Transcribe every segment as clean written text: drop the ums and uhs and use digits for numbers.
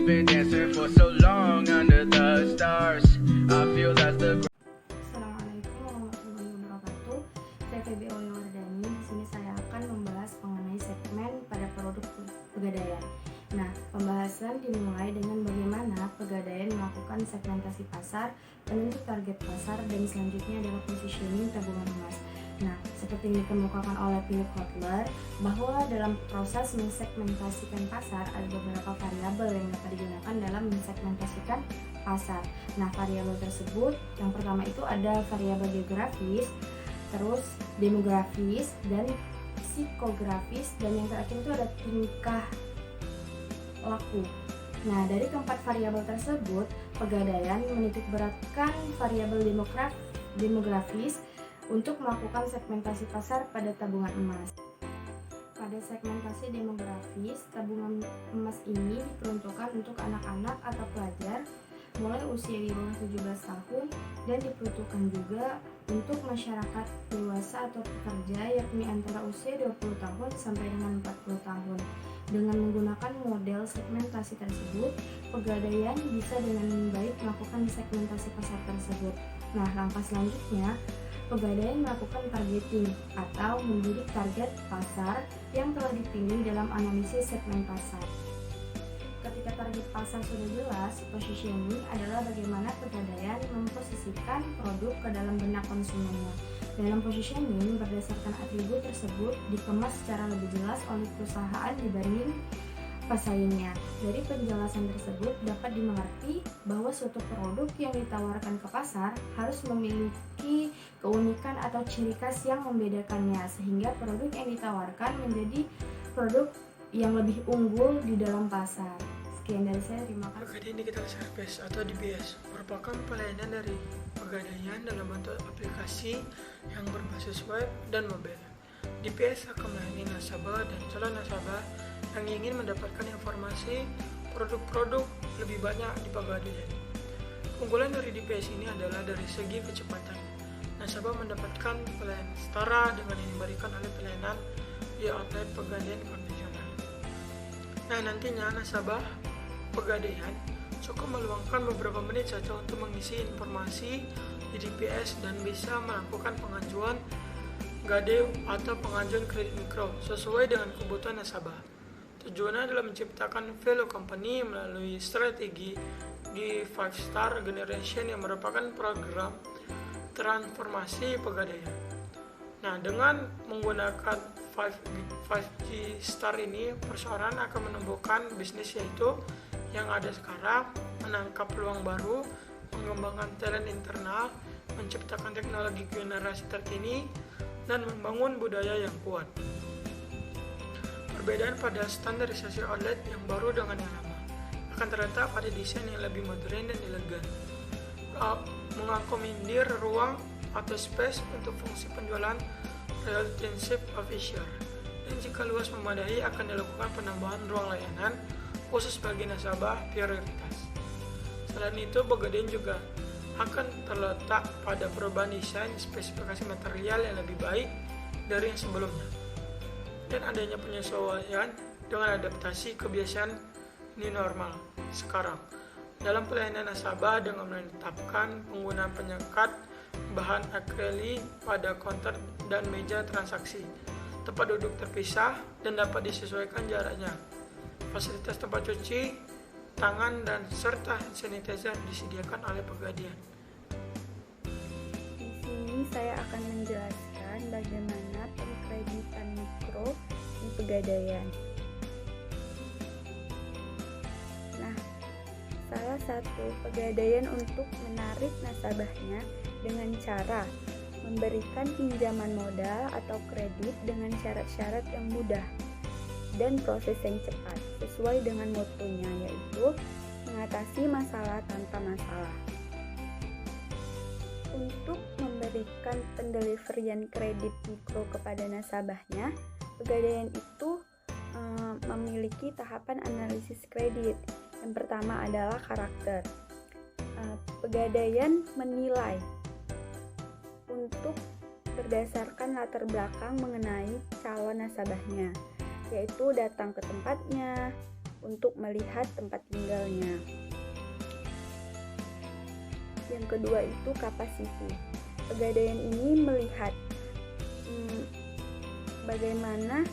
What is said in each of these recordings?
been dancing for so long under the stars. I feel that's the Assalamualaikum warahmatullahi wabarakatuh. Saya Feby Wardani. Di sini saya akan membahas mengenai segmen pada produk Pegadaian. Nah, pembahasan dimulai dengan bagaimana Pegadaian melakukan segmentasi pasar, menentukan target pasar, dan selanjutnya adalah positioning tabungan emas. Nah, seperti yang dikemukakan oleh Philip Kotler, bahwa dalam proses mensegmentasikan pasar ada beberapa variabel yang dapat digunakan dalam mensegmentasikan pasar. Nah, variabel tersebut yang pertama itu ada variabel geografis, terus demografis, dan psikografis, dan yang terakhir itu ada tingkah laku. Nah, dari keempat variabel tersebut, Pegadaian menitikberatkan variabel demografis untuk melakukan segmentasi pasar pada tabungan emas. Pada segmentasi demografis, tabungan emas ini diperuntukkan untuk anak-anak atau pelajar mulai usia di bawah 17 tahun dan diperuntukkan juga untuk masyarakat dewasa atau pekerja yakni antara usia 20 tahun sampai dengan 40 tahun. Dengan menggunakan model segmentasi tersebut, Pegadaian bisa dengan baik melakukan segmentasi pasar tersebut. Nah, langkah selanjutnya, Pegadaian melakukan targeting atau membidik target pasar yang telah dipilih dalam analisis segmen pasar. Ketika target pasar sudah jelas, positioning adalah bagaimana Pegadaian memposisikan produk ke dalam benak konsumennya. Dalam positioning, berdasarkan atribut tersebut dikemas secara lebih jelas oleh perusahaan dibanding pesaingnya. Dari penjelasan tersebut dapat dimengerti bahwa suatu produk yang ditawarkan ke pasar harus memiliki keunikan atau ciri khas yang membedakannya, sehingga produk yang ditawarkan menjadi produk yang lebih unggul di dalam pasar. Sekian dari saya, terima kasih. Pegadaian Digital Service atau DBS merupakan pelayanan dari Pegadaian dalam bentuk aplikasi yang berbasis web dan mobile. DBS akan melayani nasabah dan calon nasabah yang ingin mendapatkan informasi produk-produk lebih banyak di Pegadaian. Keunggulan dari DBS ini adalah dari segi kecepatan. Nasabah mendapatkan pelayanan setara dengan yang diberikan oleh pelayanan di outlet Pegadaian konvensional. Nah, nantinya nasabah Pegadaian cukup meluangkan beberapa menit saja untuk mengisi informasi di DBS dan bisa melakukan pengajuan GADE atau pengajuan kredit mikro sesuai dengan kebutuhan nasabah. Tujuannya adalah menciptakan value company melalui strategi di 5 Star Generation yang merupakan program transformasi Pegadaian. Nah, dengan menggunakan 5G Star ini, perseorangan akan menumbuhkan bisnis yaitu yang ada sekarang, menangkap peluang baru, mengembangkan talent internal, menciptakan teknologi generasi terkini, dan membangun budaya yang kuat. Perbedaan pada standarisasi outlet yang baru dengan yang lama akan terletak pada desain yang lebih modern dan elegan, mengakomodir ruang atau space untuk fungsi penjualan relationship official, dan jika luas memadai akan dilakukan penambahan ruang layanan khusus bagi nasabah prioritas. Selain itu, Pegadaian juga akan terletak pada perubahan desain spesifikasi material yang lebih baik dari yang sebelumnya, dan adanya penyesuaian dengan adaptasi kebiasaan new normal sekarang dalam pelayanan nasabah dengan menetapkan penggunaan penyekat bahan akrilik pada counter dan meja transaksi, tempat duduk terpisah dan dapat disesuaikan jaraknya, fasilitas tempat cuci tangan dan serta sanitizer disediakan oleh Pegadaian. Di sini saya akan menjelaskan bagaimana pengkreditan mikro di Pegadaian. Nah, salah satu Pegadaian untuk menarik nasabahnya dengan cara memberikan pinjaman modal atau kredit dengan syarat-syarat yang mudah dan proses yang cepat sesuai dengan motonya, yaitu mengatasi masalah tanpa masalah. Untuk memberikan pendeliverian kredit mikro kepada nasabahnya, Pegadaian itu memiliki tahapan analisis kredit. Yang pertama adalah karakter. Pegadaian menilai untuk berdasarkan latar belakang mengenai calon nasabahnya, yaitu datang ke tempatnya, untuk melihat tempat tinggalnya. Yang kedua itu capacity. Pegadaian ini melihat bagaimana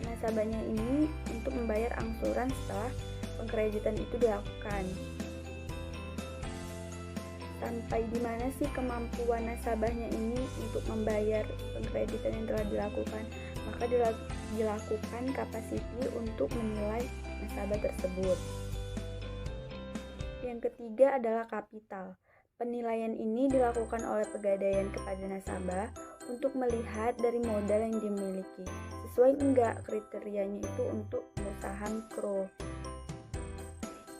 nasabahnya ini untuk membayar angsuran setelah pengkreditan itu dilakukan. Sampai di mana sih kemampuan nasabahnya ini untuk membayar pengkreditan yang telah dilakukan? Maka dilakukan capacity untuk menilai nasabah tersebut. Yang ketiga adalah kapital. Penilaian ini dilakukan oleh Pegadaian kepada nasabah untuk melihat dari modal yang dimiliki, sesuai enggak kriterianya itu untuk usaha mikro.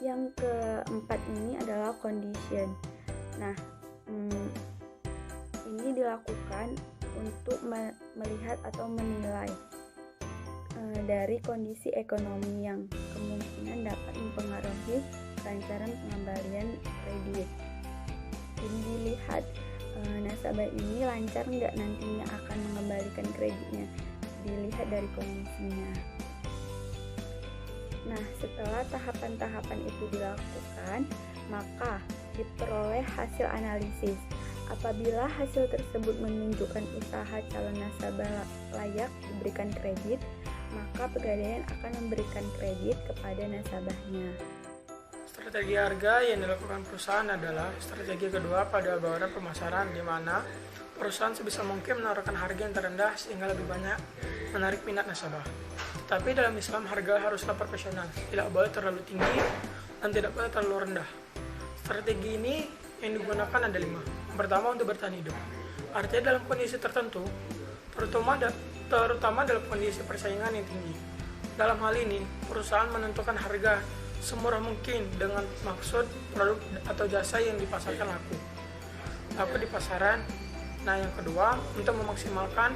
Yang keempat ini adalah condition. Nah, ini dilakukan untuk melihat atau menilai dari kondisi ekonomi yang kemungkinan dapat mempengaruhi kelancaran pengembalian kredit. Ini dilihat nasabah ini lancar nggak nantinya akan mengembalikan kreditnya, dilihat dari kondisinya. Nah, setelah tahapan-tahapan itu dilakukan, maka diperoleh hasil analisis. Apabila hasil tersebut menunjukkan usaha calon nasabah layak diberikan kredit, maka Pegadaian akan memberikan kredit kepada nasabahnya. Strategi harga yang dilakukan perusahaan adalah strategi kedua pada bauran pemasaran, di mana perusahaan sebisa mungkin menawarkan harga yang terendah sehingga lebih banyak menarik minat nasabah. Tetapi dalam Islam harga haruslah proporsional, tidak boleh terlalu tinggi dan tidak boleh terlalu rendah. Strategi ini yang digunakan ada 5. Yang pertama, untuk bertahan hidup. Artinya dalam kondisi tertentu, terutama dalam kondisi persaingan yang tinggi. Dalam hal ini, perusahaan menentukan harga semurah mungkin dengan maksud produk atau jasa yang dipasarkan laku di pasaran. Nah, yang kedua, untuk memaksimalkan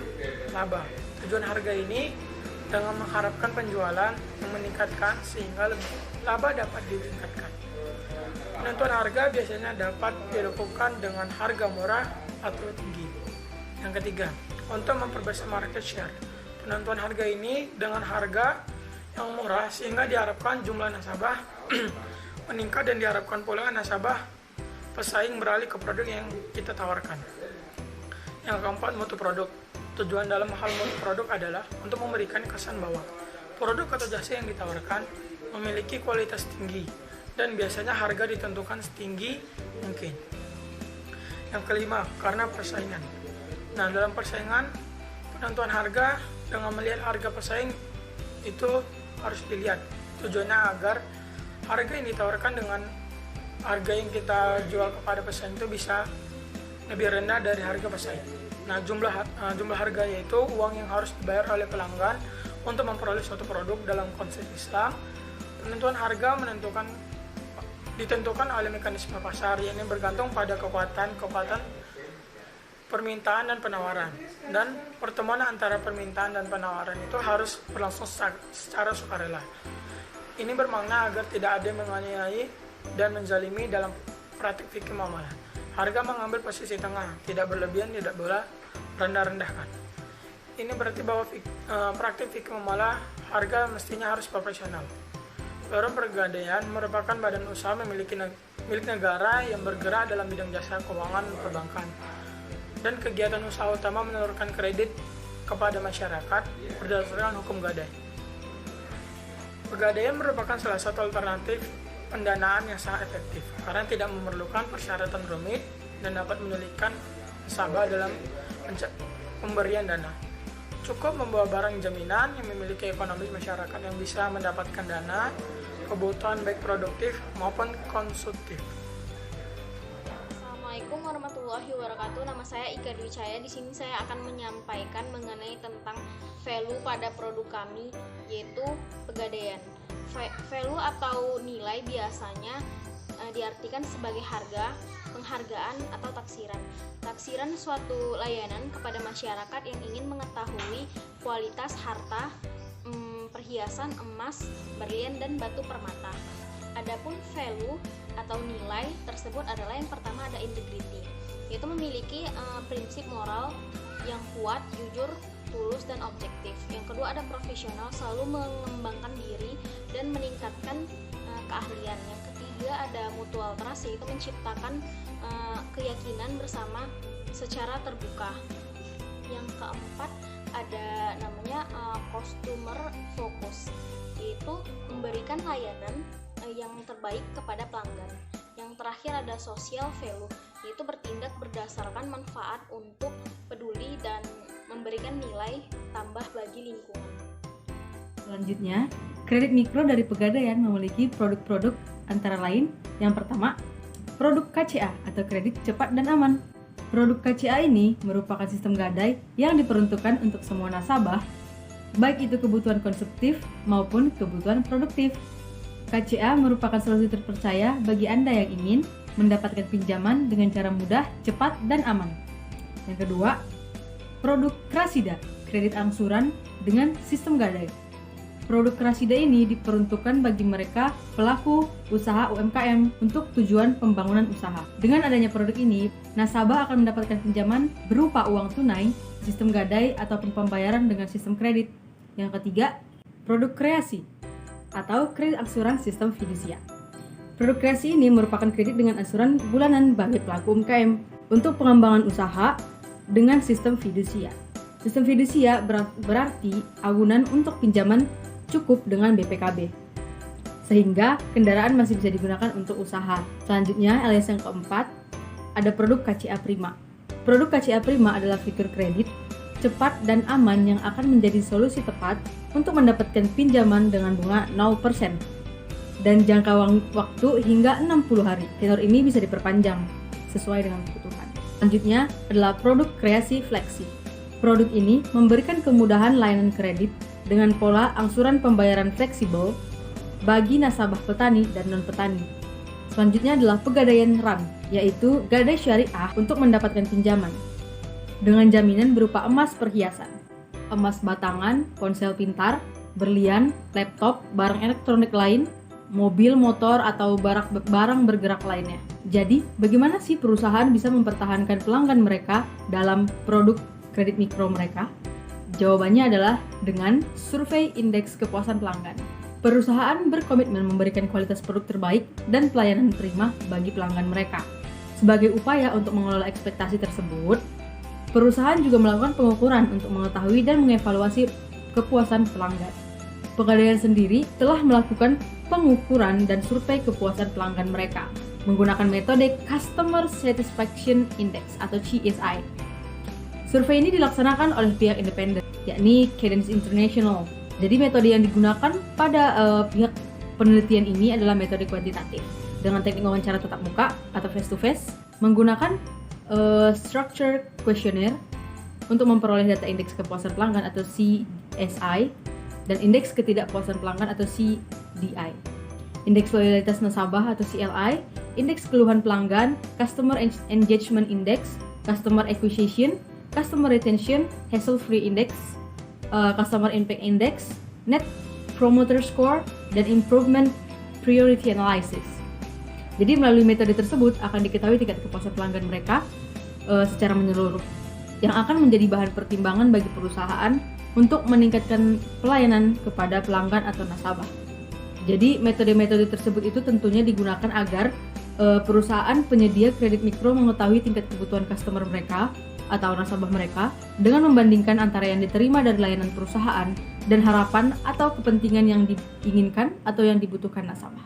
laba. Tujuan harga ini dengan mengharapkan penjualan yang meningkatkan sehingga laba dapat ditingkatkan. Penentuan harga biasanya dapat dilakukan dengan harga murah atau tinggi. Yang ketiga, untuk memperbesar market share. Penentuan harga ini dengan harga yang murah sehingga diharapkan jumlah nasabah meningkat dan diharapkan pula nasabah pesaing beralih ke produk yang kita tawarkan. Yang keempat, mutu produk. Tujuan dalam hal mutu produk adalah untuk memberikan kesan bahwa produk atau jasa yang ditawarkan memiliki kualitas tinggi dan biasanya harga ditentukan setinggi mungkin. Yang kelima, karena persaingan. Nah, dalam persaingan, penentuan harga dengan melihat harga pesaing itu harus dilihat. Tujuannya agar harga yang ditawarkan dengan harga yang kita jual kepada pesaing itu bisa lebih rendah dari harga pesaing. Nah, jumlah harga yaitu uang yang harus dibayar oleh pelanggan untuk memperoleh suatu produk. Dalam konsep Islam, penentuan harga ditentukan oleh mekanisme pasar, yang bergantung pada kekuatan permintaan dan penawaran, dan pertemuan antara permintaan dan penawaran itu harus berlangsung secara sukarela. Ini bermakna agar tidak ada yang menganiayai dan menzalimi dalam praktik fikih muamalah. Harga mengambil posisi tengah, tidak berlebihan, tidak boleh rendah-rendahkan. Ini berarti bahwa praktik fikih muamalah harga mestinya harus proporsional. Biro Pegadaian merupakan badan usaha milik negara yang bergerak dalam bidang jasa keuangan perbankan, dan kegiatan usaha utama menelurkan kredit kepada masyarakat berdasarkan hukum gadai. Pegadaian merupakan salah satu alternatif pendanaan yang sangat efektif karena tidak memerlukan persyaratan rumit dan dapat menyulitkan nasabah dalam pemberian dana. Cukup membawa barang jaminan yang memiliki ekonomi masyarakat yang bisa mendapatkan dana kebutuhan baik produktif maupun konsumtif. Assalamualaikum warahmatullahi wabarakatuh. Nama saya Ika Dwi Cahaya. Di sini saya akan menyampaikan mengenai tentang value pada produk kami, yaitu Pegadaian. Value atau nilai biasanya diartikan sebagai harga, penghargaan atau taksiran. Taksiran suatu layanan kepada masyarakat yang ingin mengetahui kualitas harta, perhiasan, emas, berlian, dan batu permata. Adapun value atau nilai tersebut adalah yang pertama ada integrity, yaitu memiliki prinsip moral yang kuat, jujur, tulus, dan objektif. Yang kedua ada profesional, selalu mengembangkan diri dan meningkatkan keahlian. Yang ketiga ada mutual trust, yaitu menciptakan keyakinan bersama secara terbuka. Yang keempat ada namanya customer focus, yaitu memberikan layanan yang terbaik kepada pelanggan. Yang terakhir ada social value, yaitu bertindak berdasarkan manfaat untuk peduli dan memberikan nilai tambah bagi lingkungan. Selanjutnya, kredit mikro dari Pegadaian memiliki produk-produk antara lain. Yang pertama, produk KCA atau kredit cepat dan aman. Produk KCA ini merupakan sistem gadai yang diperuntukkan untuk semua nasabah, baik itu kebutuhan konsumtif maupun kebutuhan produktif. KCA merupakan solusi terpercaya bagi Anda yang ingin mendapatkan pinjaman dengan cara mudah, cepat, dan aman. Yang kedua, produk Krasida, kredit angsuran dengan sistem gadai. Produk Krasida ini diperuntukkan bagi mereka pelaku usaha UMKM untuk tujuan pembangunan usaha. Dengan adanya produk ini, nasabah akan mendapatkan pinjaman berupa uang tunai, sistem gadai, ataupun pembayaran dengan sistem kredit. Yang ketiga, produk kreasi atau kredit angsuran sistem fidusia. Produk kreasi ini merupakan kredit dengan angsuran bulanan bagi pelaku UMKM untuk pengembangan usaha dengan sistem fidusia. Sistem fidusia berarti agunan untuk pinjaman cukup dengan BPKB, sehingga kendaraan masih bisa digunakan untuk usaha. Selanjutnya, alias yang keempat, ada produk KCA Prima. Produk KCA Prima adalah fitur kredit cepat dan aman yang akan menjadi solusi tepat untuk mendapatkan pinjaman dengan bunga 0% dan jangka waktu hingga 60 hari. Tenor ini bisa diperpanjang sesuai dengan kebutuhan. Selanjutnya adalah produk kreasi fleksi. Produk ini memberikan kemudahan layanan kredit dengan pola angsuran pembayaran fleksibel bagi nasabah petani dan non-petani. Selanjutnya adalah Pegadaian RAM, yaitu gadai syariah untuk mendapatkan pinjaman dengan jaminan berupa emas perhiasan, emas batangan, ponsel pintar, berlian, laptop, barang elektronik lain, mobil, motor, atau barang bergerak lainnya. Jadi, bagaimana sih perusahaan bisa mempertahankan pelanggan mereka dalam produk kredit mikro mereka? Jawabannya adalah dengan survei indeks kepuasan pelanggan. Perusahaan berkomitmen memberikan kualitas produk terbaik dan pelayanan prima bagi pelanggan mereka. Sebagai upaya untuk mengelola ekspektasi tersebut, perusahaan juga melakukan pengukuran untuk mengetahui dan mengevaluasi kepuasan pelanggan. Pegadaian sendiri telah melakukan pengukuran dan survei kepuasan pelanggan mereka menggunakan metode Customer Satisfaction Index atau CSI. Survei ini dilaksanakan oleh pihak independen, yakni Cadence International. Jadi metode yang digunakan pada pihak penelitian ini adalah metode kuantitatif dengan teknik wawancara tatap muka atau face-to-face menggunakan structure questionnaire untuk memperoleh data indeks kepuasan pelanggan atau CSI dan indeks ketidakpuasan pelanggan atau CDI, indeks loyalitas nasabah atau CLI, indeks keluhan pelanggan, Customer Engagement Index, Customer Acquisition, Customer Retention, Hassle-Free Index, Customer Impact Index, Net Promoter Score, dan Improvement Priority Analysis. Jadi melalui metode tersebut akan diketahui tingkat kepuasan pelanggan mereka secara menyeluruh, yang akan menjadi bahan pertimbangan bagi perusahaan untuk meningkatkan pelayanan kepada pelanggan atau nasabah. Jadi metode-metode tersebut itu tentunya digunakan agar perusahaan penyedia kredit mikro mengetahui tingkat kebutuhan customer mereka atau nasabah mereka dengan membandingkan antara yang diterima dari layanan perusahaan dan harapan atau kepentingan yang diinginkan atau yang dibutuhkan nasabah.